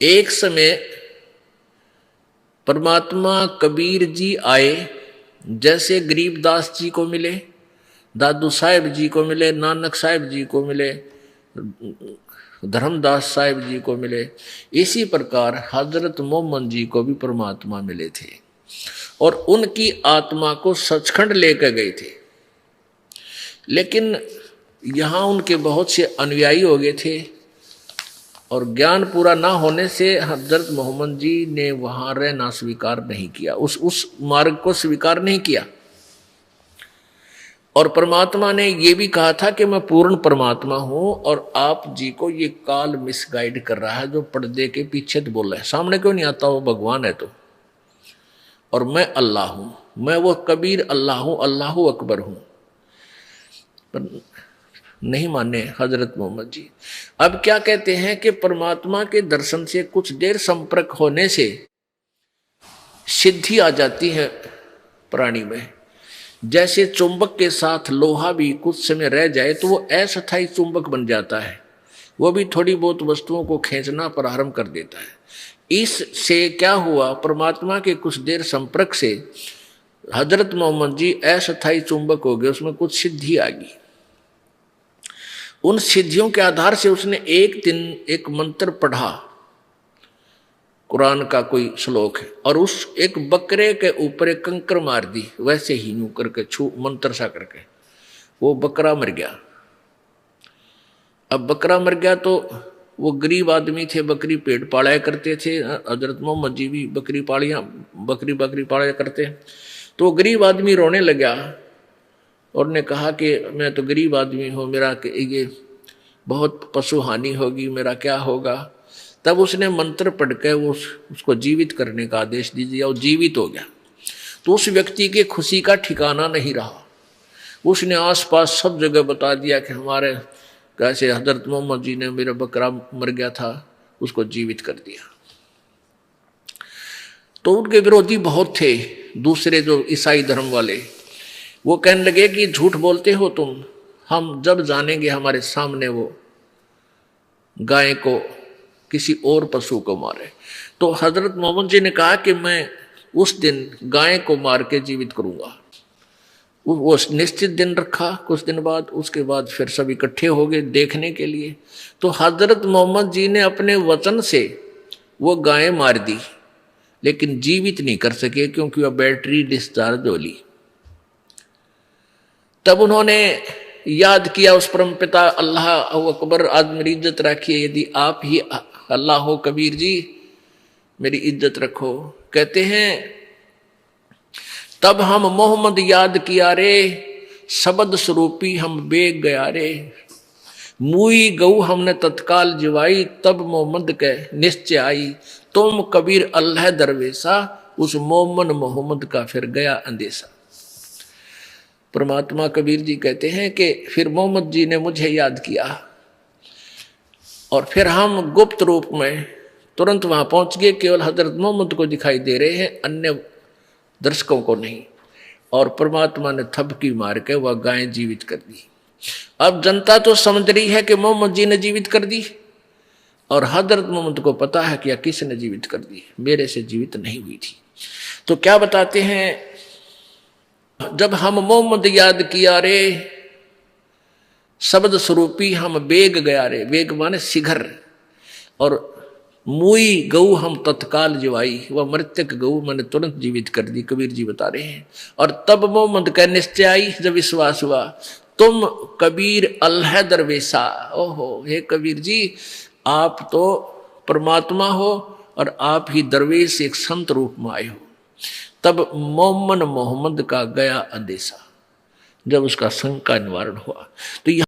एक समय परमात्मा कबीर जी आए, जैसे गरीबदास जी को मिले, दादू साहेब जी को मिले, नानक साहेब जी को मिले, धर्मदास साहिब जी को मिले, इसी प्रकार हजरत मोहम्मद जी को भी परमात्मा मिले थे और उनकी आत्मा को सचखंड लेकर गए थे। लेकिन यहाँ उनके बहुत से अनुयायी हो गए थे और ज्ञान पूरा ना होने से हजरत मोहम्मद जी ने वहाँ रहना स्वीकार नहीं किया, उस मार्ग को स्वीकार नहीं किया। और परमात्मा ने ये भी कहा था कि मैं पूर्ण परमात्मा हूं और आप जी को ये काल मिसगाइड कर रहा है, जो पर्दे के पीछे तो बोल रहा है, सामने क्यों नहीं आता, वो भगवान है तो। और मैं अल्लाह हूं, मैं वो कबीर अल्लाह हूं, अल्लाह अकबर हूं। पर नहीं माने हजरत मोहम्मद जी। अब क्या कहते हैं कि परमात्मा के दर्शन से कुछ देर संपर्क होने से सिद्धि आ जाती है प्राणी में। जैसे चुंबक के साथ लोहा भी कुछ समय रह जाए तो वो अस्थायी चुंबक बन जाता है, वो भी थोड़ी बहुत वस्तुओं को खींचना प्रारंभ कर देता है। इससे क्या हुआ, परमात्मा के कुछ देर संपर्क से हजरत मोहम्मद जी अस्थायी चुंबक हो गए, उसमें कुछ सिद्धि आ गई। उन सिद्धियों के आधार से उसने एक दिन एक मंत्र पढ़ा, कुरान का कोई श्लोक है, और उस एक बकरे के ऊपर एक कंकर मार दी, वैसे ही यूं करके छू मंत्र सा करके वो बकरा मर गया। अब बकरा मर गया तो वो गरीब आदमी थे, बकरी पेट पाला करते थे, हजरत मोहम्मद जी भी बकरी पाला करते। तो वो गरीब आदमी रोने लगा और ने कहा कि मैं तो गरीब आदमी हूँ, मेरा ये बहुत पशु हानि होगी, मेरा क्या होगा। तब उसने मंत्र पढ़कर उसको जीवित करने का आदेश दे दिया और जीवित हो गया। तो उस व्यक्ति के खुशी का ठिकाना नहीं रहा। उसने आसपास सब जगह बता दिया कि हमारे कैसे हजरत मोहम्मद जी ने, मेरा बकरा मर गया था, उसको जीवित कर दिया। तो उनके विरोधी बहुत थे, दूसरे जो ईसाई धर्म वाले, वो कहने लगे कि झूठ बोलते हो तुम, हम जब जानेंगे हमारे सामने वो गाय को किसी और पशु को मारे। तो हजरत मोहम्मद जी ने कहा कि मैं उस दिन गाय को मार के जीवित करूंगा। वो निश्चित दिन रखा, कुछ दिन बाद, उसके बाद फिर सब इकट्ठे हो गए देखने के लिए। तो हजरत मोहम्मद जी ने अपने वचन से वो गाय मार दी, लेकिन जीवित नहीं कर सके क्योंकि वह बैटरी डिस्चार्ज हो ली। तब उन्होंने याद किया उस परमपिता अल्लाह अकबर, आज मेरी इज्जत रखिए, यदि आप ही अल्लाह हो कबीर जी, मेरी इज्जत रखो। कहते हैं तब हम मोहम्मद याद किया रे, शब्द स्वरूपी हम बेग गया रे, मुई गऊ हमने तत्काल जिवाई, तब मोहम्मद के निश्चय आई, तुम कबीर अल्लाह दरवेशा, उस मोहम्मद का फिर गया अंदेशा। परमात्मा कबीर जी कहते हैं कि फिर मोहम्मद जी ने मुझे याद किया और फिर हम गुप्त रूप में तुरंत वहां पहुंच गए, केवल हजरत मोहम्मद को दिखाई दे रहे हैं, अन्य दर्शकों को नहीं। और परमात्मा ने थपकी मार के वह गाय जीवित कर दी। अब जनता तो समझ रही है कि मोहम्मद जी ने जीवित कर दी, और हजरत मोहम्मद को पता है कि किसने जीवित कर दी, मेरे से जीवित नहीं हुई थी। तो क्या बताते हैं, जब हम मोहम्मद याद किया रे, शब्द स्वरूपी हम बेग गया रे, बेग माने शिखर, और मुई गऊ हम तत्काल जिवाई, वह मृतक गऊ मैंने तुरंत जीवित कर दी, कबीर जी बता रहे हैं। और तब मोहम्मद का निश्चय आई, जब विश्वास हुआ, तुम कबीर अल्लाह दरवेशा, ओहो हे कबीर जी, आप तो परमात्मा हो और आप ही दरवेश एक संत रूप में आए हो। तब मोहम्मद का गया अंदेशा, जब उसका शंका निवारण हुआ। तो